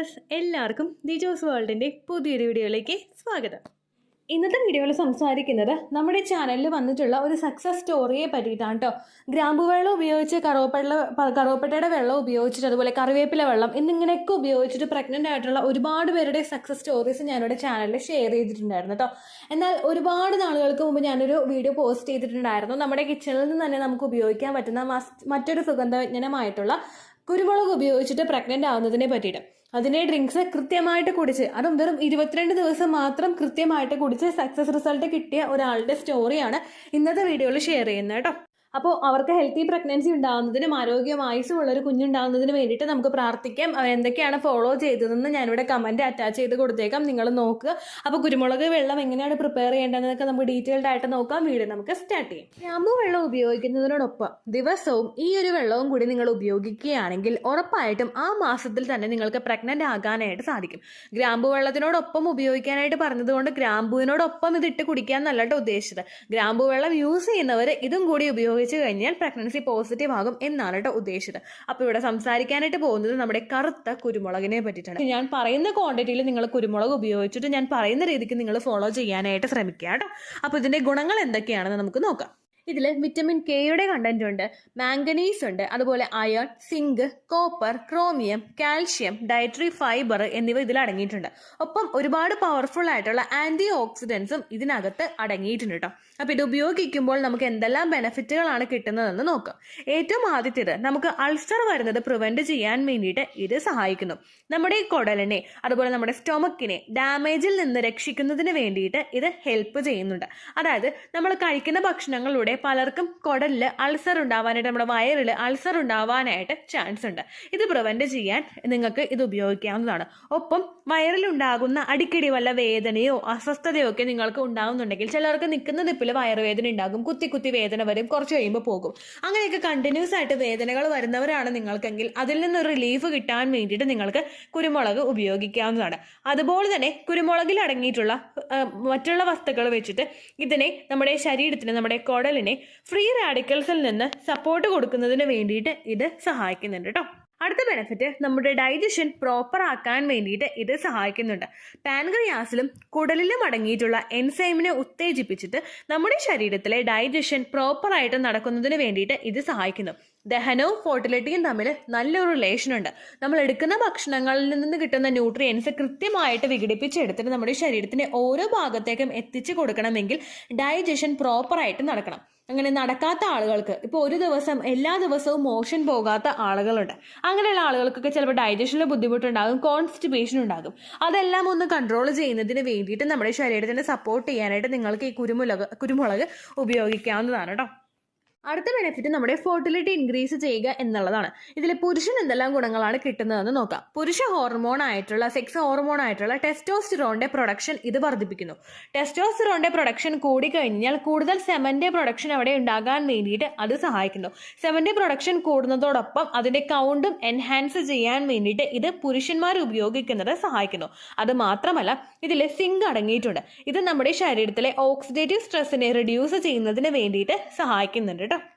Viewers, എല്ലാവർക്കും ദിജോസ് വേൾഡിൻ്റെ പുതിയൊരു വീഡിയോയിലേക്ക് സ്വാഗതം. ഇന്നത്തെ വീഡിയോയിൽ സംസാരിക്കുന്നത് നമ്മുടെ ചാനലിൽ വന്നിട്ടുള്ള ഒരു സക്സസ് സ്റ്റോറിയെ പറ്റിയിട്ടാണ് കേട്ടോ. ഗ്രാമ്പു വെള്ളം ഉപയോഗിച്ച് കറുവപ്പട്ടയുടെ വെള്ളം ഉപയോഗിച്ചിട്ട് അതുപോലെ കറിവേപ്പില വെള്ളം എന്നിങ്ങനെയൊക്കെ ഉപയോഗിച്ചിട്ട് പ്രഗ്നൻ്റ് ആയിട്ടുള്ള ഒരുപാട് പേരുടെ സക്സസ് സ്റ്റോറീസ് ഞാനിവിടെ ചാനലിൽ ഷെയർ ചെയ്തിട്ടുണ്ടായിരുന്നു കേട്ടോ. എന്നാൽ ഒരുപാട് നാളുകൾക്ക് മുമ്പ് ഞാനൊരു വീഡിയോ പോസ്റ്റ് ചെയ്തിട്ടുണ്ടായിരുന്നു. നമ്മുടെ കിച്ചണിൽ നിന്ന് തന്നെ നമുക്ക് ഉപയോഗിക്കാൻ പറ്റുന്ന മറ്റൊരു സുഗന്ധവ്യഞ്ജനമായിട്ടുള്ള കുരുമുളക് ഉപയോഗിച്ചിട്ട് പ്രഗ്നൻ്റ് ആവുന്നതിനെ പറ്റിയിട്ട്. അതിനെ ഡ്രിങ്ക്സ് കൃത്യമായിട്ട് കുടിച്ച്, അതും വെറും 22 ദിവസം മാത്രം കൃത്യമായിട്ട് കുടിച്ച് സക്സസ് റിസൾട്ട് കിട്ടിയ ഒരാളുടെ സ്റ്റോറിയാണ് ഇന്നത്തെ വീഡിയോയിൽ ഷെയർ ചെയ്യുന്നത് കേട്ടോ. അപ്പോൾ അവർക്ക് ഹെൽത്തി പ്രഗ്നൻസി ഉണ്ടാകുന്നതിനും ആരോഗ്യമായുസുള്ളൊരു കുഞ്ഞുണ്ടാകുന്നതിന് വേണ്ടിയിട്ട് നമുക്ക് പ്രാർത്ഥിക്കാം. എന്തൊക്കെയാണ് ഫോളോ ചെയ്തതെന്ന് ഞാനിവിടെ കമൻറ്റ് അറ്റാച്ച് ചെയ്ത് കൊടുത്തേക്കാം, നിങ്ങൾ നോക്കുക. അപ്പോൾ കുരുമുളക് വെള്ളം എങ്ങനെയാണ് പ്രിപ്പയർ ചെയ്യേണ്ടതെന്നൊക്കെ നമുക്ക് ഡീറ്റെയിൽഡ് ആയിട്ട് നോക്കാം. വീഡിയോ നമുക്ക് സ്റ്റാർട്ട് ചെയ്യാം. ഗ്രാമ്പു വെള്ളം ഉപയോഗിക്കുന്നതിനോടൊപ്പം ദിവസവും ഈ ഒരു വെള്ളവും കൂടി നിങ്ങൾ ഉപയോഗിക്കുകയാണെങ്കിൽ ഉറപ്പായിട്ടും ആ മാസത്തിൽ തന്നെ നിങ്ങൾക്ക് പ്രഗ്നൻ്റ് ആകാനായിട്ട് സാധിക്കും. ഗ്രാമ്പു വെള്ളത്തിനോടൊപ്പം ഉപയോഗിക്കാനായിട്ട് പറഞ്ഞതുകൊണ്ട് ഗ്രാമ്പുവിനോടൊപ്പം ഇതിട്ട് കുടിക്കാൻ നല്ലതായിട്ട് ഉദ്ദേശിച്ചത്. ഗ്രാമ്പു വെള്ളം യൂസ് ചെയ്യുന്നവർ ഇതും കൂടി ഉപയോഗിച്ച് കഴിഞ്ഞാൽ പ്രഗ്നൻസി പോസിറ്റീവ് ആകും എന്നാണ് കേട്ടോ ഉദ്ദേശിച്ചത്. അപ്പോൾ ഇവിടെ സംസാരിക്കാനായിട്ട് പോകുന്നത് നമ്മുടെ കറുത്ത കുരുമുളകിനെ പറ്റിയിട്ടാണ്. ഞാൻ പറയുന്ന ക്വാണ്ടിറ്റിയിൽ നിങ്ങൾ കുരുമുളക് ഉപയോഗിച്ചിട്ട് ഞാൻ പറയുന്ന രീതിക്ക് നിങ്ങൾ ഫോളോ ചെയ്യാനായിട്ട് ശ്രമിക്കുക കേട്ടോ. അപ്പോൾ ഇതിന്റെ ഗുണങ്ങൾ എന്തൊക്കെയാണെന്ന് നമുക്ക് നോക്കാം. ഇതിൽ വിറ്റമിൻ കെയുടെ കണ്ടന്റ് ഉണ്ട്, മാംഗനീസ് ഉണ്ട്, അതുപോലെ iron, zinc, copper, chromium, calcium, dietary fibre എന്നിവ ഇതിൽ അടങ്ങിയിട്ടുണ്ട്. ഒപ്പം ഒരുപാട് പവർഫുൾ ആയിട്ടുള്ള ആന്റി ഓക്സിഡൻസും ഇതിനകത്ത് അടങ്ങിയിട്ടുണ്ട് കേട്ടോ. അപ്പോൾ ഇത് ഉപയോഗിക്കുമ്പോൾ നമുക്ക് എന്തെല്ലാം ബെനിഫിറ്റുകളാണ് കിട്ടുന്നതെന്ന് നോക്കാം. ഏറ്റവും ആദ്യത്തേത്, നമുക്ക് അൾസർ വരുന്നത് പ്രിവെന്റ് ചെയ്യാൻ വേണ്ടിയിട്ട് ഇത് സഹായിക്കുന്നു. നമ്മുടെ ഈ കുടലിനെ അതുപോലെ നമ്മുടെ സ്റ്റൊമക്കിനെ ഡാമേജിൽ നിന്ന് രക്ഷിക്കുന്നതിന് വേണ്ടിയിട്ട് ഇത് ഹെൽപ്പ് ചെയ്യുന്നുണ്ട്. അതായത് നമ്മൾ കഴിക്കുന്ന ഭക്ഷണങ്ങളിലൂടെ പലർക്കും കുടലിൽ അൾസർ ഉണ്ടാവാനായിട്ട്, നമ്മുടെ വയറിൽ അൾസർ ഉണ്ടാവാനായിട്ട് ചാൻസ് ഉണ്ട്. ഇത് പ്രിവെന്റ് ചെയ്യാൻ നിങ്ങൾക്ക് ഇത് ഉപയോഗിക്കാവുന്നതാണ്. ഒപ്പം വയറിലുണ്ടാകുന്ന അടിക്കടി വല്ല വേദനയോ അസ്വസ്ഥതയോ ഒക്കെ നിങ്ങൾക്ക് ഉണ്ടാകുന്നുണ്ടെങ്കിൽ, ചിലർക്ക് നിൽക്കുന്ന നിപ്പിൽ വയറുവേദന ഉണ്ടാകും, കുത്തി കുത്തി വേദന വരും, കുറച്ച് കഴിയുമ്പോൾ പോകും. അങ്ങനെയൊക്കെ കണ്ടിന്യൂസ് ആയിട്ട് വേദനകൾ വരുന്നവരാണ് നിങ്ങൾക്കെങ്കിൽ അതിൽ നിന്നൊരു റിലീഫ് കിട്ടാൻ വേണ്ടിയിട്ട് നിങ്ങൾക്ക് കുരുമുളക് ഉപയോഗിക്കാവുന്നതാണ്. അതുപോലെ തന്നെ കുരുമുളകിൽ അടങ്ങിയിട്ടുള്ള മറ്റുള്ള വസ്തുക്കൾ വെച്ചിട്ട് ഇതിനെ നമ്മുടെ ശരീരത്തിന്, നമ്മുടെ കുടലിനെ ഫ്രീ റാഡിക്കൽസിൽ നിന്ന് സപ്പോർട്ട് കൊടുക്കുന്നതിന് വേണ്ടിയിട്ട് ഇത് സഹായിക്കുന്നുണ്ട് കേട്ടോ. അടുത്ത ബെനിഫിറ്റ്, നമ്മുടെ ഡൈജഷൻ പ്രോപ്പർ ആക്കാൻ വേണ്ടിയിട്ട് ഇത് സഹായിക്കുന്നുണ്ട്. പാൻക്രിയാസിലും കുടലിലും അടങ്ങിയിട്ടുള്ള എൻസൈമിനെ ഉത്തേജിപ്പിച്ചിട്ട് നമ്മുടെ ശരീരത്തിലെ ഡൈജഷൻ പ്രോപ്പറായിട്ട് നടക്കുന്നതിന് വേണ്ടിയിട്ട് ഇത് സഹായിക്കുന്നു. ദഹനവും ഫെർട്ടിലിറ്റിയും തമ്മിൽ നല്ലൊരു റിലേഷൻ ഉണ്ട്. നമ്മൾ എടുക്കുന്ന ഭക്ഷണങ്ങളിൽ നിന്ന് കിട്ടുന്ന ന്യൂട്രിയൻസ് കൃത്യമായിട്ട് വിഘടിപ്പിച്ചെടുത്തിട്ട് നമ്മുടെ ശരീരത്തിന് ഓരോ ഭാഗത്തേക്കും എത്തിച്ചു കൊടുക്കണമെങ്കിൽ ഡൈജഷൻ പ്രോപ്പറായിട്ട് നടക്കണം. അങ്ങനെ നടക്കാത്ത ആളുകൾക്ക്, ഇപ്പോൾ ഒരു ദിവസം എല്ലാ ദിവസവും മോഷൻ പോകാത്ത ആളുകളുണ്ട്. അങ്ങനെയുള്ള ആളുകൾക്കൊക്കെ ചിലപ്പോൾ ഡൈജഷനിൽ ബുദ്ധിമുട്ടുണ്ടാകും, കോൺസ്റ്റിപ്പേഷൻ ഉണ്ടാകും. അതെല്ലാം ഒന്ന് കൺട്രോൾ ചെയ്യുന്നതിന് വേണ്ടിയിട്ട് നമ്മുടെ ശരീരത്തിനെ സപ്പോർട്ട് ചെയ്യാനായിട്ട് നിങ്ങൾക്ക് ഈ കുരുമുളക് ഉപയോഗിക്കാവുന്നതാണ് കേട്ടോ. അടുത്ത ബെനിഫിറ്റ് നമ്മുടെ ഫെർട്ടിലിറ്റി ഇൻക്രീസ് ചെയ്യുക എന്നുള്ളതാണ്. ഇതിൽ പുരുഷൻ എന്തെല്ലാം ഗുണങ്ങളാണ് കിട്ടുന്നതെന്ന് നോക്കാം. പുരുഷ ഹോർമോൺ ആയിട്ടുള്ള, സെക്സ് ഹോർമോൺ ആയിട്ടുള്ള ടെസ്റ്റോസ്റ്റെറോണിന്റെ പ്രൊഡക്ഷൻ ഇത് വർദ്ധിപ്പിക്കുന്നു. ടെസ്റ്റോസ്റ്റെറോണിന്റെ പ്രൊഡക്ഷൻ കൂടിക്കഴിഞ്ഞാൽ കൂടുതൽ സെമന്റെ പ്രൊഡക്ഷൻ അവിടെ ഉണ്ടാകാൻ വേണ്ടിയിട്ട് അത് സഹായിക്കുന്നു. സെമന്റെ പ്രൊഡക്ഷൻ കൂടുന്നതോടൊപ്പം അതിന്റെ കൗണ്ടും എൻഹാൻസ് ചെയ്യാൻ വേണ്ടിയിട്ട് ഇത് പുരുഷന്മാർ ഉപയോഗിക്കുന്നത് സഹായിക്കുന്നു. അത് മാത്രമല്ല ഇതിൽ സിങ്ക് അടങ്ങിയിട്ടുണ്ട്. ഇത് നമ്മുടെ ശരീരത്തിലെ ഓക്സിഡേറ്റീവ് സ്ട്രെസ്സിനെ റിഡ്യൂസ് ചെയ്യുന്നതിന് വേണ്ടിയിട്ട് സഹായിക്കുന്നുണ്ട്.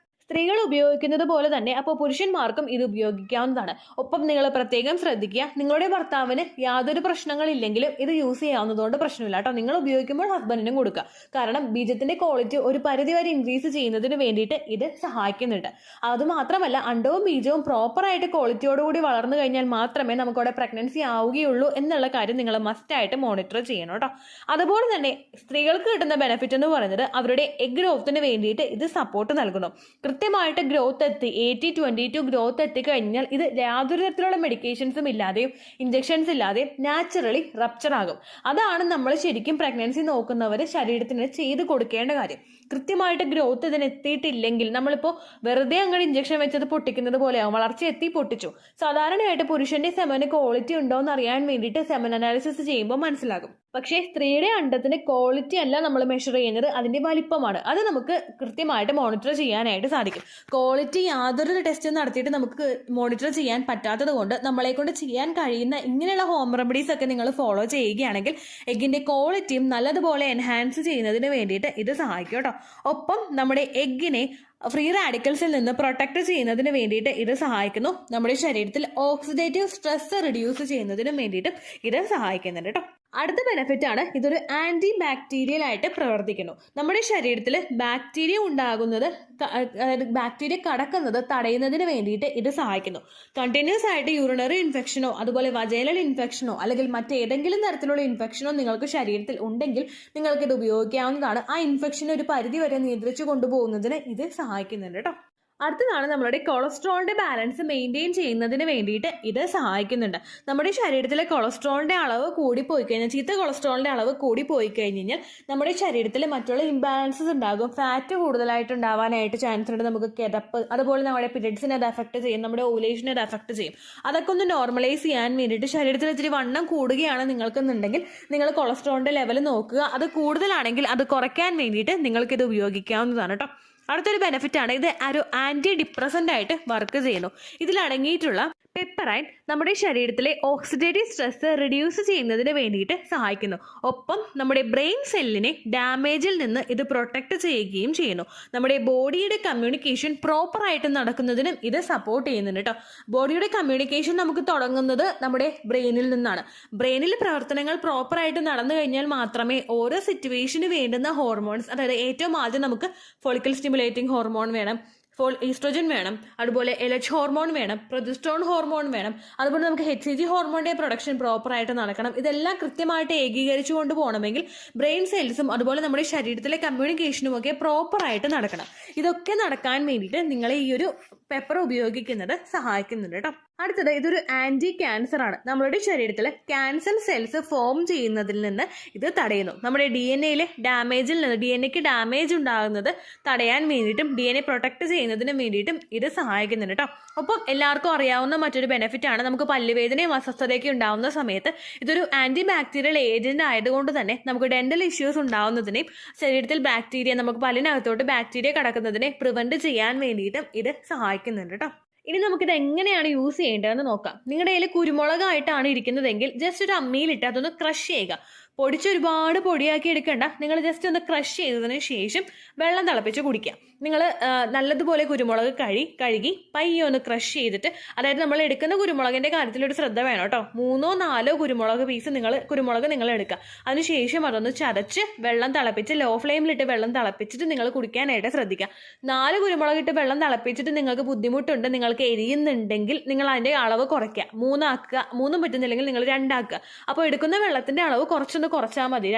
സ്ത്രീകൾ ഉപയോഗിക്കുന്നത് പോലെ തന്നെ അപ്പോൾ പുരുഷന്മാർക്കും ഇത് ഉപയോഗിക്കാവുന്നതാണ്. ഒപ്പം നിങ്ങൾ പ്രത്യേകം ശ്രദ്ധിക്കുക, നിങ്ങളുടെ ഭർത്താവിന് യാതൊരു പ്രശ്നങ്ങളില്ലെങ്കിലും ഇത് യൂസ് ചെയ്യാവുന്നതുകൊണ്ട് പ്രശ്നമില്ല കേട്ടോ. നിങ്ങൾ ഉപയോഗിക്കുമ്പോൾ ഹസ്ബൻഡിനും കൊടുക്കുക. കാരണം ബീജത്തിന്റെ ക്വാളിറ്റി ഒരു പരിധിവരെ ഇൻക്രീസ് ചെയ്യുന്നതിന് വേണ്ടിയിട്ട് ഇത് സഹായിക്കുന്നുണ്ട്. അതുമാത്രമല്ല അണ്ടവും ബീജവും പ്രോപ്പറായിട്ട് ക്വാളിറ്റിയോടുകൂടി വളർന്നു കഴിഞ്ഞാൽ മാത്രമേ നമുക്കവിടെ പ്രഗ്നൻസി ആവുകയുള്ളൂ എന്നുള്ള കാര്യം നിങ്ങൾ മസ്റ്റായിട്ട് മോണിറ്റർ ചെയ്യണം കേട്ടോ. അതുപോലെ തന്നെ സ്ത്രീകൾക്ക് കിട്ടുന്ന ബെനിഫിറ്റ് എന്ന് പറയുന്നത് അവരുടെ എഗ് ഗ്രോത്തിന് വേണ്ടിയിട്ട് ഇത് സപ്പോർട്ട് നൽകുന്നു. കൃത്യമായിട്ട് ഗ്രോത്ത് എത്തി 80-22 ഗ്രോത്ത് എത്തിക്കഴിഞ്ഞാൽ ഇത് യാതൊരു തരത്തിലുള്ള മെഡിക്കേഷൻസും ഇല്ലാതെയും ഇഞ്ചക്ഷൻസ് ഇല്ലാതെയും നാച്ചുറലി റപ്ചർ ആകും. അതാണ് നമ്മൾ ശരിക്കും പ്രഗ്നൻസി നോക്കുന്നവർ ശരീരത്തിന് ചെയ്ത് കൊടുക്കേണ്ട കാര്യം. കൃത്യമായിട്ട് ഗ്രോത്ത് ഇതിന് എത്തിയിട്ടില്ലെങ്കിൽ നമ്മളിപ്പോൾ വെറുതെ അങ്ങനെ ഇഞ്ചക്ഷൻ വെച്ചത് പൊട്ടിക്കുന്നത് പോലെയാവും. വളർച്ച എത്തി പൊട്ടിച്ചു. സാധാരണയായിട്ട് പുരുഷന്റെ സെമന് ക്വാളിറ്റി ഉണ്ടോ എന്ന് അറിയാൻ വേണ്ടിയിട്ട് സെമൻ അനാലിസിസ് ചെയ്യുമ്പോൾ മനസ്സിലാകും. പക്ഷേ സ്ത്രീയുടെ അണ്ടത്തിന്റെ ക്വാളിറ്റി അല്ല നമ്മൾ മെഷർ ചെയ്യുന്നത്, അതിന്റെ വലിപ്പമാണ്. അത് നമുക്ക് കൃത്യമായിട്ട് മോണിറ്റർ ചെയ്യാനായിട്ട് സാധിക്കും. ക്വാളിറ്റി യാതൊരു ടെസ്റ്റ് നടത്തിയിട്ട് നമുക്ക് മോണിറ്റർ ചെയ്യാൻ പറ്റാത്തത് കൊണ്ട് നമ്മളെ കൊണ്ട് ചെയ്യാൻ കഴിയുന്ന ഇങ്ങനെയുള്ള ഹോം റെമഡീസ് ഒക്കെ നിങ്ങൾ ഫോളോ ചെയ്യുകയാണെങ്കിൽ എഗ്ഗിന്റെ ക്വാളിറ്റിയും നല്ലതുപോലെ എൻഹാൻസ് ചെയ്യുന്നതിന് വേണ്ടിയിട്ട് ഇത് സഹായിക്കും കേട്ടോ. ഒപ്പം നമ്മുടെ എഗ്ഗിനെ ഫ്രീ റാഡിക്കൽസിൽ നിന്ന് പ്രൊട്ടക്ട് ചെയ്യുന്നതിന് വേണ്ടിയിട്ട് ഇത് സഹായിക്കുന്നു. നമ്മുടെ ശരീരത്തിൽ ഓക്സിഡേറ്റീവ് സ്ട്രെസ് റിഡ്യൂസ് ചെയ്യുന്നതിനും വേണ്ടിയിട്ട് ഇത് സഹായിക്കുന്നുണ്ട് കേട്ടോ. അടുത്ത ബെനിഫിറ്റ് ആണ്, ഇതൊരു ആന്റി ബാക്ടീരിയൽ ആയിട്ട് പ്രവർത്തിക്കുന്നു. നമ്മുടെ ശരീരത്തിൽ ബാക്ടീരിയ ഉണ്ടാകുന്നത്, അതായത് ബാക്ടീരിയ കടക്കുന്നത് തടയുന്നതിന് വേണ്ടിയിട്ട് ഇത് സഹായിക്കുന്നു. കണ്ടിന്യൂസ് ആയിട്ട് യൂറിനറി ഇൻഫെക്ഷനോ അതുപോലെ വജൈനൽ ഇൻഫെക്ഷനോ അല്ലെങ്കിൽ മറ്റേതെങ്കിലും തരത്തിലുള്ള ഇൻഫെക്ഷനോ നിങ്ങൾക്ക് ശരീരത്തിൽ ഉണ്ടെങ്കിൽ നിങ്ങൾക്കിത് ഉപയോഗിക്കാവുന്നതാണ്. ആ ഇൻഫെക്ഷൻ ഒരു പരിധി വരെ നിയന്ത്രിച്ചു കൊണ്ടുപോകുന്നതിന് ഇത് സഹായിക്കുന്നുണ്ട് കേട്ടോ. അടുത്തതാണ് നമ്മളുടെ കൊളസ്ട്രോളിന്റെ ബാലൻസ് മെയിൻറ്റെയിൻ ചെയ്യുന്നതിന് വേണ്ടിയിട്ട് ഇത് സഹായിക്കുന്നുണ്ട്. നമ്മുടെ ശരീരത്തിലെ കൊളസ്ട്രോളിന്റെ അളവ് കൂടിപ്പോയി കഴിഞ്ഞാൽ, ചീത്ത കൊളസ്ട്രോളിന്റെ അളവ് കൂടിപ്പോയി കഴിഞ്ഞാൽ നമ്മുടെ ശരീരത്തിൽ മറ്റുള്ള ഇംബാലൻസസ് ഉണ്ടാകും. ഫാറ്റ് കൂടുതലായിട്ട് ഉണ്ടാവാനായിട്ട് ചാൻസ് ഉണ്ട്. നമുക്ക് കിതപ്പ്, അതുപോലെ നമ്മുടെ പീരിയഡ്സിനെ അത് അഫക്ട് ചെയ്യും, നമ്മുടെ ഓവുലേഷനെ അത് അഫക്ട് ചെയ്യും. അതൊക്കെ ഒന്ന് നോർമലൈസ് ചെയ്യാൻ വേണ്ടിയിട്ട് ശരീരത്തിൽ ഇത്തിരി വണ്ണം കൂടുകയാണ് നിങ്ങൾക്കെന്നുണ്ടെങ്കിൽ നിങ്ങൾ കൊളസ്ട്രോളിന്റെ ലെവൽ നോക്കുക. അത് കൂടുതലാണെങ്കിൽ അത് കുറയ്ക്കാൻ വേണ്ടിയിട്ട് നിങ്ങൾക്കിത് ഉപയോഗിക്കാവുന്നതാണ് കേട്ടോ. അടുത്തൊരു ബെനിഫിറ്റ് ആണ്, ഇത് ഒരു ആന്റി ഡിപ്രസന്റ് ആയിട്ട് വർക്ക് ചെയ്യുന്നു. ഇതിലടങ്ങിയിട്ടുള്ള പെപ്പറൈൻ നമ്മുടെ ശരീരത്തിലെ ഓക്സിഡേറ്റീവ് സ്ട്രെസ് റിഡ്യൂസ് ചെയ്യുന്നതിന് വേണ്ടിയിട്ട് സഹായിക്കുന്നു. ഒപ്പം നമ്മുടെ ബ്രെയിൻ സെല്ലിനെ ഡാമേജിൽ നിന്ന് ഇത് പ്രൊട്ടക്ട് ചെയ്യുകയും ചെയ്യുന്നു. നമ്മുടെ ബോഡിയുടെ കമ്മ്യൂണിക്കേഷൻ പ്രോപ്പറായിട്ട് നടക്കുന്നതിനും ഇത് സപ്പോർട്ട് ചെയ്യുന്നുണ്ട് കേട്ടോ. ബോഡിയുടെ കമ്മ്യൂണിക്കേഷൻ നമുക്ക് തുടങ്ങുന്നത് നമ്മുടെ ബ്രെയിനിൽ നിന്നാണ്. ബ്രെയിനിൽ പ്രവർത്തനങ്ങൾ പ്രോപ്പറായിട്ട് നടന്നു കഴിഞ്ഞാൽ മാത്രമേ ഓരോ സിറ്റുവേഷന് വേണ്ടുന്ന ഹോർമോൺസ്, അതായത് ഏറ്റവും ആദ്യം നമുക്ക് ഫോളിക്കൽ സ്റ്റിമുലേറ്റിംഗ് ഹോർമോൺ വേണം, ഈസ്ട്രോജൻ വേണം, അതുപോലെ LH ഹോർമോൺ വേണം, പ്രൊജസ്ട്രോൺ ഹോർമോൺ വേണം, അതുപോലെ നമുക്ക് HCG ഹോർമോണിന്റെ പ്രൊഡക്ഷൻ പ്രോപ്പറായിട്ട് നടക്കണം. ഇതെല്ലാം കൃത്യമായിട്ട് ഏകീകരിച്ചു കൊണ്ട് പോകണമെങ്കിൽ ബ്രെയിൻ സെൽസും അതുപോലെ നമ്മുടെ ശരീരത്തിലെ കമ്മ്യൂണിക്കേഷനും ഒക്കെ പ്രോപ്പറായിട്ട് നടക്കണം. ഇതൊക്കെ നടക്കാൻ വേണ്ടിയിട്ട് നിങ്ങളെ ഈ ഒരു പെപ്പർ ഉപയോഗിക്കുന്നത് സഹായിക്കുന്നുണ്ട് കേട്ടോ. അടുത്തത്, ഇതൊരു ആന്റി ക്യാൻസർ ആണ്. നമ്മളുടെ ശരീരത്തിൽ ക്യാൻസർ സെൽസ് ഫോം ചെയ്യുന്നതിൽ നിന്ന് ഇത് തടയുന്നു. നമ്മുടെ DNA ഡാമേജിൽ നിന്ന്, DNA ഡാമേജ് ഉണ്ടാകുന്നത് തടയാൻ വേണ്ടിയിട്ടും DNA പ്രൊട്ടക്ട് ചെയ്യുന്നതിനും വേണ്ടിയിട്ടും ഇത് സഹായിക്കുന്നുണ്ട് കേട്ടോ. ഒപ്പം എല്ലാവർക്കും അറിയാവുന്ന മറ്റൊരു ബെനിഫിറ്റ് ആണ്, നമുക്ക് പല്ലുവേദനയും അസ്വസ്ഥതയൊക്കെ ഉണ്ടാകുന്ന സമയത്ത് ഇതൊരു ആന്റി ബാക്ടീരിയൽ ഏജന്റ് ആയതുകൊണ്ട് തന്നെ നമുക്ക് ഡെന്റൽ ഇഷ്യൂസ് ഉണ്ടാകുന്നതിനെയും ശരീരത്തിൽ ബാക്ടീരിയ, നമുക്ക് പല്ലിനകത്തോട്ട് ബാക്ടീരിയ കടക്കുന്നതിനെ പ്രിവെന്റ് ചെയ്യാൻ വേണ്ടിയിട്ടും ഇത് സഹായിക്കുന്നുണ്ട് കേട്ടോ. ഇനി നമുക്കിത് എങ്ങനെയാണ് യൂസ് ചെയ്യേണ്ടതെന്ന് നോക്കാം. നിങ്ങളുടെ കയ്യിൽ കുരുമുളകായിട്ടാണ് ഇരിക്കുന്നതെങ്കിൽ ജസ്റ്റ് ഒരു അമ്മിയിലിട്ട് അതൊന്ന് ക്രഷ് ചെയ്യുക. ഒരുപാട് പൊടിയാക്കി എടുക്കണ്ട. നിങ്ങൾ ജസ്റ്റ് ഒന്ന് ക്രഷ് ചെയ്തതിന് ശേഷം വെള്ളം തിളപ്പിച്ച് കുടിക്കുക. നിങ്ങൾ നല്ലതുപോലെ കുരുമുളക് കഴുകി പയ്യെ ഒന്ന് ക്രഷ് ചെയ്തിട്ട്, അതായത് നമ്മൾ എടുക്കുന്ന കുരുമുളകിന്റെ കാര്യത്തിൽ ഒരു ശ്രദ്ധ വേണം കേട്ടോ. 3-4 കുരുമുളക് പീസ് നിങ്ങൾ എടുക്കുക. അതിനുശേഷം അതൊന്ന് ചതച്ച് വെള്ളം തിളപ്പിച്ച് ലോ ഫ്ലെയിമിലിട്ട് വെള്ളം തിളപ്പിച്ചിട്ട് നിങ്ങൾ കുടിക്കാനായിട്ട് ശ്രദ്ധിക്കുക. 4 കുരുമുളക് ഇട്ട് വെള്ളം തിളപ്പിച്ചിട്ട് നിങ്ങൾക്ക് ബുദ്ധിമുട്ടുണ്ട്, നിങ്ങൾക്ക് എരിയുന്നുണ്ടെങ്കിൽ നിങ്ങൾ അതിന്റെ അളവ് കുറയ്ക്കുക. 3 ആക്കുക. 3 പറ്റുന്നില്ലെങ്കിൽ നിങ്ങൾ 2 ആക്കുക. അപ്പോൾ എടുക്കുന്ന വെള്ളത്തിന്റെ അളവ് കുറച്ചൊന്ന് കുറച്ചാൽ മതി.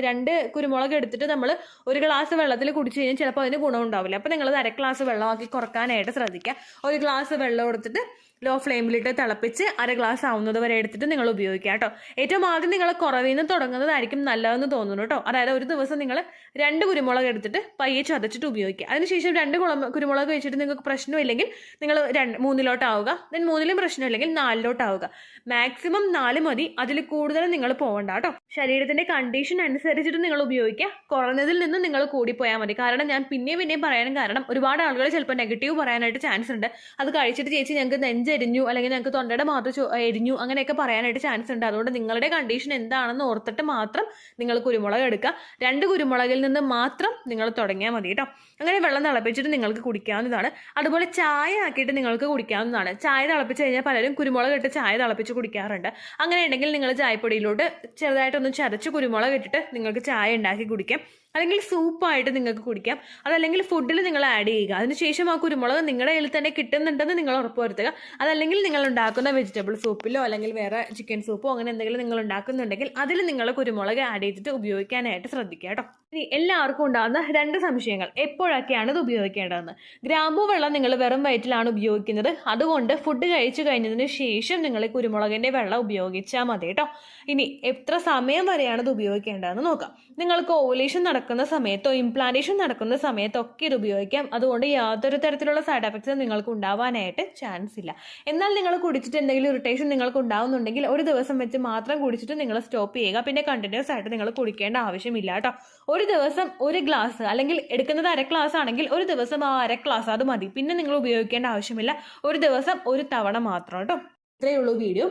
2 കുരുമുളക് എടുത്തിട്ട് നമ്മൾ 1 ഗ്ലാസ് വെള്ളത്തിൽ കുടിച്ചു കഴിഞ്ഞാൽ ചിലപ്പോൾ അതിന് ഗുണമുണ്ടാവില്ല. അപ്പോൾ നിങ്ങൾ 1/2 ഗ്ലാസ് വെള്ളമാക്കി കുറക്കാനായിട്ട് ശ്രദ്ധിക്കുക. 1 ഗ്ലാസ് വെള്ളം എടുത്തിട്ട് ലോ ഫ്ലെയിമിലിട്ട് തിളപ്പിച്ച് 1/2 ഗ്ലാസ് ആവുന്നത് വരെ എടുത്തിട്ട് നിങ്ങൾ ഉപയോഗിക്കുക കേട്ടോ. ഏറ്റവും ആദ്യം നിങ്ങൾ കുറവിൽ നിന്ന് തുടങ്ങുന്നതായിരിക്കും നല്ലതെന്ന് തോന്നുന്നു കേട്ടോ. അതായത് ഒരു ദിവസം നിങ്ങൾ 2 കുരുമുളക് എടുത്തിട്ട് പയ്യെ ചതച്ചിട്ട് ഉപയോഗിക്കുക. അതിനുശേഷം 2 കുരുമുളക് വെച്ചിട്ട് നിങ്ങൾക്ക് പ്രശ്നമില്ലെങ്കിൽ നിങ്ങൾ 3-ലോട്ടാവുക. ദെൻ 3-ലും പ്രശ്നമില്ലെങ്കിൽ 4-ലോട്ടാവുക. മാക്സിമം 4 മതി, അതിൽ കൂടുതൽ നിങ്ങൾ പോകണ്ട കേട്ടോ. ശരീരത്തിന്റെ കണ്ടീഷൻ അനുസരിച്ചിട്ട് നിങ്ങൾ ഉപയോഗിക്കുക. കുറഞ്ഞതിൽ നിന്ന് നിങ്ങൾ കൂടിപ്പോയാൽ മതി. കാരണം ഞാൻ പിന്നെയും പറയാനും കാരണം, ഒരുപാട് ആളുകൾ ചിലപ്പോൾ നെഗറ്റീവ് പറയാനായിട്ട് ചാൻസ് ഉണ്ട്. അത് കഴിച്ചിട്ട് ചേച്ചി ഞങ്ങൾക്ക് നെഞ്ചെരിഞ്ഞു അല്ലെങ്കിൽ ഞങ്ങൾക്ക് തൊണ്ടയുടെ മാത്രം എരിഞ്ഞു അങ്ങനെയൊക്കെ പറയാനായിട്ട് ചാൻസ് ഉണ്ട്. അതുകൊണ്ട് നിങ്ങളുടെ കണ്ടീഷൻ എന്താണെന്ന് ഓർത്തിട്ട് മാത്രം നിങ്ങൾ കുരുമുളക് എടുക്കുക. 2 കുരുമുളകിൽ നിന്ന് മാത്രം നിങ്ങൾ തുടങ്ങിയാൽ മതി കേട്ടോ. അങ്ങനെ വെള്ളം തിളപ്പിച്ചിട്ട് നിങ്ങൾക്ക് കുടിക്കാവുന്നതാണ്. അതുപോലെ ചായ ആക്കിയിട്ട് നിങ്ങൾക്ക് കുടിക്കാവുന്നതാണ്. ചായ തിളപ്പിച്ച് കഴിഞ്ഞാൽ പലരും കുരുമുളക് ഇട്ട് ചായ തിളപ്പിച്ച് കുടിക്കാറുണ്ട്. അങ്ങനെ ഉണ്ടെങ്കിൽ നിങ്ങൾ ചായപ്പൊടിയിലോട്ട് ചെറുതായിട്ടൊന്ന് ചതച്ച് കുരുമുളക് ഇട്ടിട്ട് നിങ്ങൾക്ക് ചായ ഉണ്ടാക്കി കുടിക്കാം. അല്ലെങ്കിൽ സൂപ്പായിട്ട് നിങ്ങൾക്ക് കുടിക്കാം. അതല്ലെങ്കിൽ ഫുഡിൽ നിങ്ങൾ ആഡ് ചെയ്യുക. അതിനുശേഷം ആ കുരുമുളക് നിങ്ങളുടെ കയ്യിൽ തന്നെ കിട്ടുന്നുണ്ടെന്ന് നിങ്ങൾ ഉറപ്പുവരുത്തുക. അതല്ലെങ്കിൽ നിങ്ങൾ ഉണ്ടാക്കുന്ന വെജിറ്റബിൾ സൂപ്പിലോ അല്ലെങ്കിൽ വേറെ ചിക്കൻ സൂപ്പോ അങ്ങനെ എന്തെങ്കിലും നിങ്ങൾ ഉണ്ടാക്കുന്നുണ്ടെങ്കിൽ അതിൽ നിങ്ങൾ കുരുമുളക് ആഡ് ചെയ്തിട്ട് ഉപയോഗിക്കാനായിട്ട് ശ്രദ്ധിക്കുക കേട്ടോ. ഇനി എല്ലാവർക്കും ഉണ്ടാകുന്ന 2 സംശയങ്ങൾ, എപ്പോഴൊക്കെയാണ് ഇത് ഉപയോഗിക്കേണ്ടതെന്ന്. ഗ്രാമ്പൂ വെള്ളം നിങ്ങൾ വെറും വയറ്റിലാണ് ഉപയോഗിക്കുന്നത്. അതുകൊണ്ട് ഫുഡ് കഴിച്ചു കഴിഞ്ഞതിന് ശേഷം നിങ്ങൾ കുരുമുളകിന്റെ വെള്ളം ഉപയോഗിച്ചാൽ മതി കേട്ടോ. ഇനി എത്ര സമയം വരെയാണ് ഇത് ഉപയോഗിക്കേണ്ടതെന്ന് നോക്കാം. നിങ്ങൾക്ക് ഓവുലേഷൻ നടക്കുന്ന സമയത്തോ ഇംപ്ലാന്റേഷൻ നടക്കുന്ന സമയത്തോ ഒക്കെ ഇത് ഉപയോഗിക്കാം. അതുകൊണ്ട് യാതൊരു തരത്തിലുള്ള സൈഡ് എഫക്ട്സും നിങ്ങൾക്ക് ഉണ്ടാവാനായിട്ട് ചാൻസ് ഇല്ല. എന്നാൽ നിങ്ങൾ കുടിച്ചിട്ട് എന്തെങ്കിലും ഇറിറ്റേഷൻ നിങ്ങൾക്ക് ഉണ്ടാവുന്നുണ്ടെങ്കിൽ ഒരു ദിവസം വെച്ച് മാത്രം കുടിച്ചിട്ട് നിങ്ങൾ സ്റ്റോപ്പ് ചെയ്യുക. പിന്നെ കണ്ടിന്യൂസ് ആയിട്ട് നിങ്ങൾ കുടിക്കേണ്ട ആവശ്യമില്ല കേട്ടോ. ഒരു ദിവസം 1 ഗ്ലാസ് അല്ലെങ്കിൽ എടുക്കുന്നത് 1/2 ഗ്ലാസ് ആണെങ്കിൽ ഒരു ദിവസം ആ 1/2 ഗ്ലാസ് അത് മതി. പിന്നെ നിങ്ങൾ ഉപയോഗിക്കേണ്ട ആവശ്യമില്ല. ഒരു ദിവസം 1 തവണ മാത്രം കേട്ടോ. ഇത്രയേ ഉള്ളൂ വീഡിയോ.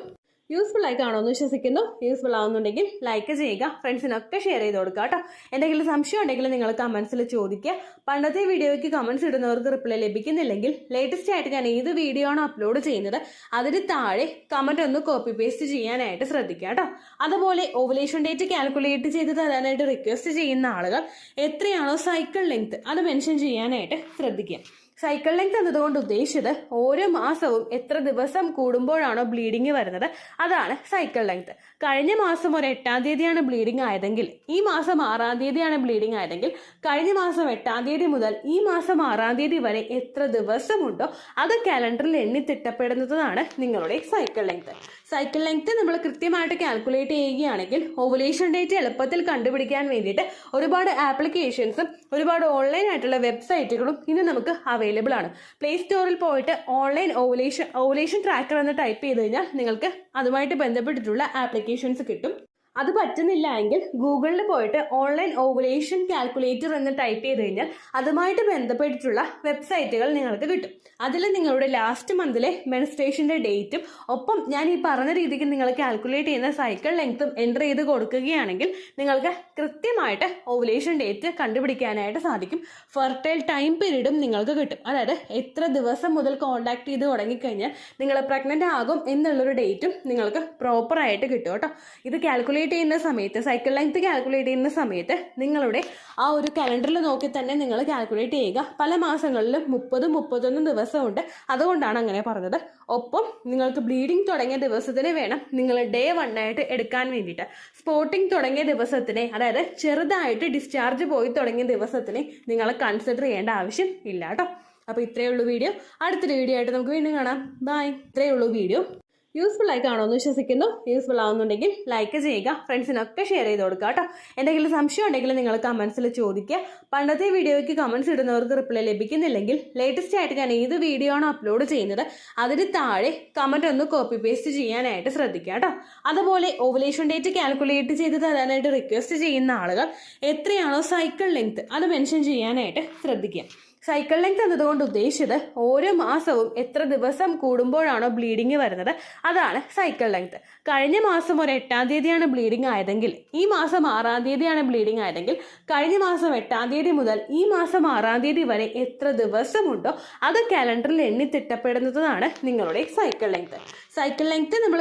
യൂസ്ഫുൾ ആയി കാണുമെന്ന് വിശ്വസിക്കുന്നു. യൂസ്ഫുൾ ആവുന്നുണ്ടെങ്കിൽ ലൈക്ക് ചെയ്യുക, ഫ്രണ്ട്സിനൊക്കെ ഷെയർ ചെയ്ത് കൊടുക്കുക കേട്ടോ. എന്തെങ്കിലും സംശയം ഉണ്ടെങ്കിൽ നിങ്ങൾ കമൻസിൽ ചോദിക്കുക. പണ്ടത്തെ വീഡിയോയ്ക്ക് കമൻസ് ഇടുന്നവർക്ക് റിപ്ലൈ ലഭിക്കുന്നില്ലെങ്കിൽ ലേറ്റസ്റ്റ് ആയിട്ട് ഞാൻ ഏത് വീഡിയോ ആണോ അപ്ലോഡ് ചെയ്യുന്നത് അതിന് താഴെ കമന്റ് ഒന്ന് കോപ്പി പേസ്റ്റ് ചെയ്യാനായിട്ട് ശ്രദ്ധിക്കുക കേട്ടോ. അതുപോലെ ഓവുലേഷൻ ഡേറ്റ് കാൽക്കുലേറ്റ് ചെയ്ത് തരാനായിട്ട് റിക്വസ്റ്റ് ചെയ്യുന്ന ആളുകൾ എത്രയാണോ സൈക്കിൾ ലെങ്ത് അത് മെൻഷൻ ചെയ്യാനായിട്ട് ശ്രദ്ധിക്കുക. സൈക്കിൾ ലെങ്ത് എന്നതുകൊണ്ട് ഉദ്ദേശിച്ചത് ഓരോ മാസവും എത്ര ദിവസം കൂടുമ്പോഴാണോ ബ്ലീഡിങ് വരുന്നത് അതാണ് സൈക്കിൾ ലെങ്ത്. കഴിഞ്ഞ മാസം ഒരു 8-ാം തീയതിയാണ് ബ്ലീഡിങ് ആയതെങ്കിൽ ഈ മാസം 6-ാം തീയതിയാണ് ബ്ലീഡിങ് ആയതെങ്കിൽ കഴിഞ്ഞ മാസം 8-ാം തീയതി മുതൽ ഈ മാസം 6-ാം തീയതി വരെ എത്ര ദിവസമുണ്ടോ അത് കാലണ്ടറിൽ എണ്ണി തിട്ടപ്പെടുന്നതാണ് നിങ്ങളുടെ സൈക്കിൾ ലെങ്ത്. സൈക്കിൾ ലെങ്ത് നമ്മൾ കൃത്യമായിട്ട് കാൽക്കുലേറ്റ് ചെയ്യുകയാണെങ്കിൽ ഓവുലേഷൻ ഡേറ്റ് എളുപ്പത്തിൽ കണ്ടുപിടിക്കാൻ വേണ്ടിയിട്ട് ഒരുപാട് ആപ്ലിക്കേഷൻസും ഒരുപാട് ഓൺലൈൻ ആയിട്ടുള്ള വെബ്സൈറ്റുകളും ഇന്ന് നമുക്ക് അവൈലബിൾ ആണ്. പ്ലേ സ്റ്റോറിൽ പോയിട്ട് ഓൺലൈൻ ഓവുലേഷൻ ട്രാക്കർ എന്ന് ടൈപ്പ് ചെയ്ത് കഴിഞ്ഞാൽ നിങ്ങൾക്ക് അതുമായിട്ട് ബന്ധപ്പെട്ടിട്ടുള്ള ആപ്ലിക്കേഷൻസ് കിട്ടും. അത് പറ്റുന്നില്ല എങ്കിൽ ഗൂഗിളിൽ പോയിട്ട് ഓൺലൈൻ ഓവുലേഷൻ കാൽക്കുലേറ്റർ എന്ന് ടൈപ്പ് ചെയ്ത് കഴിഞ്ഞാൽ അതുമായിട്ട് ബന്ധപ്പെട്ടിട്ടുള്ള വെബ്സൈറ്റുകൾ നിങ്ങൾക്ക് കിട്ടും. അതിൽ നിങ്ങളുടെ ലാസ്റ്റ് മന്തിലെ മെൻസ്ട്രേഷൻ്റെ ഡേറ്റും ഒപ്പം ഞാൻ ഈ പറഞ്ഞ രീതിക്ക് നിങ്ങൾ കാൽക്കുലേറ്റ് ചെയ്യുന്ന സൈക്കിൾ ലെങ്ത്തും എൻ്റർ ചെയ്ത് കൊടുക്കുകയാണെങ്കിൽ നിങ്ങൾക്ക് കൃത്യമായിട്ട് ഓവുലേഷൻ ഡേറ്റ് കണ്ടുപിടിക്കാനായിട്ട് സാധിക്കും. ഫെർട്ടൈൽ ടൈം പീരീഡും നിങ്ങൾക്ക് കിട്ടും. അതായത് എത്ര ദിവസം മുതൽ കോൺടാക്ട് ചെയ്ത് തുടങ്ങിക്കഴിഞ്ഞാൽ നിങ്ങൾ പ്രഗ്നൻ്റ് ആകും എന്നുള്ളൊരു ഡേറ്റും നിങ്ങൾക്ക് പ്രോപ്പറായിട്ട് കിട്ടും കേട്ടോ. ഇത് കാൽക്കുലേറ്റ് ചെയ്യുന്ന സമയത്ത് സൈക്കിൾ ലെങ്ത് കാൽക്കുലേറ്റ് ചെയ്യുന്ന സമയത്ത് നിങ്ങളുടെ ആ ഒരു കലണ്ടറിൽ നോക്കി തന്നെ നിങ്ങൾ കാൽക്കുലേറ്റ് ചെയ്യുക. പല മാസങ്ങളിലും 30-31 ദിവസമുണ്ട്, അതുകൊണ്ടാണ് അങ്ങനെ പറഞ്ഞത്. ഒപ്പം നിങ്ങൾക്ക് ബ്ലീഡിങ് തുടങ്ങിയ ദിവസത്തിന് വേണം നിങ്ങൾ ഡേ 1 ആയിട്ട് എടുക്കാൻ വേണ്ടിയിട്ട്. സ്പോട്ടിങ് തുടങ്ങിയ ദിവസത്തിനെ, അതായത് ചെറുതായിട്ട് ഡിസ്ചാർജ് പോയി തുടങ്ങിയ ദിവസത്തിനെ നിങ്ങൾ കൺസിഡർ ചെയ്യേണ്ട ആവശ്യം ഇല്ല കേട്ടോ. അപ്പോൾ ഇത്രയേ ഉള്ളൂ വീഡിയോ. അടുത്തൊരു വീഡിയോ ആയിട്ട് നമുക്ക് വീണ്ടും കാണാം. ബൈ. ഇത്രയേ ഉള്ളൂ വീഡിയോ. യൂസ്ഫുൾ ആയി കാണുമെന്ന് വിശ്വസിക്കുന്നു. യൂസ്ഫുൾ ആവുന്നുണ്ടെങ്കിൽ ലൈക്ക് ചെയ്യുക, ഫ്രണ്ട്സിനൊക്കെ ഷെയർ ചെയ്ത് കൊടുക്കുക കേട്ടോ. എന്തെങ്കിലും സംശയം ഉണ്ടെങ്കിൽ നിങ്ങൾ കമൻസിൽ ചോദിക്കുക. പണ്ടത്തെ വീഡിയോയ്ക്ക് കമൻസ് ഇടുന്നവർക്ക് റിപ്ലൈ ലഭിക്കുന്നില്ലെങ്കിൽ ലേറ്റസ്റ്റ് ആയിട്ട് ഞാൻ ഏത് വീഡിയോ ആണോ അപ്ലോഡ് ചെയ്യുന്നത് അതിന് താഴെ കമന്റ് ഒന്ന് കോപ്പി പേസ്റ്റ് ചെയ്യാനായിട്ട് ശ്രദ്ധിക്കുക കേട്ടോ. അതുപോലെ ഓവുലേഷൻ ഡേറ്റ് കാൽക്കുലേറ്റ് ചെയ്ത് തരാനായിട്ട് റിക്വസ്റ്റ് ചെയ്യുന്ന ആളുകൾ എത്രയാണോ സൈക്കിൾ ലെങ്ത് അത് മെൻഷൻ ചെയ്യാനായിട്ട് ശ്രദ്ധിക്കുക. സൈക്കിൾ ലെങ്ത് എന്നതുകൊണ്ട് ഉദ്ദേശിച്ചത് ഓരോ മാസവും എത്ര ദിവസം കൂടുമ്പോഴാണോ ബ്ലീഡിങ് വരുന്നത് അതാണ് സൈക്കിൾ ലെങ്ത്. കഴിഞ്ഞ മാസം ഒരു 8-ാം തീയതിയാണ് ബ്ലീഡിങ് ആയതെങ്കിൽ ഈ മാസം 6-ാം തീയതിയാണ് ബ്ലീഡിങ് ആയതെങ്കിൽ കഴിഞ്ഞ മാസം 8-ാം തീയതി മുതൽ ഈ മാസം 6-ാം തീയതി വരെ എത്ര ദിവസമുണ്ടോ അത് കാലണ്ടറിൽ എണ്ണി തിട്ടപ്പെടുന്നതാണ് നിങ്ങളുടെ സൈക്കിൾ ലെങ്ത്. സൈക്കിൾ ലെങ്ത് നമ്മൾ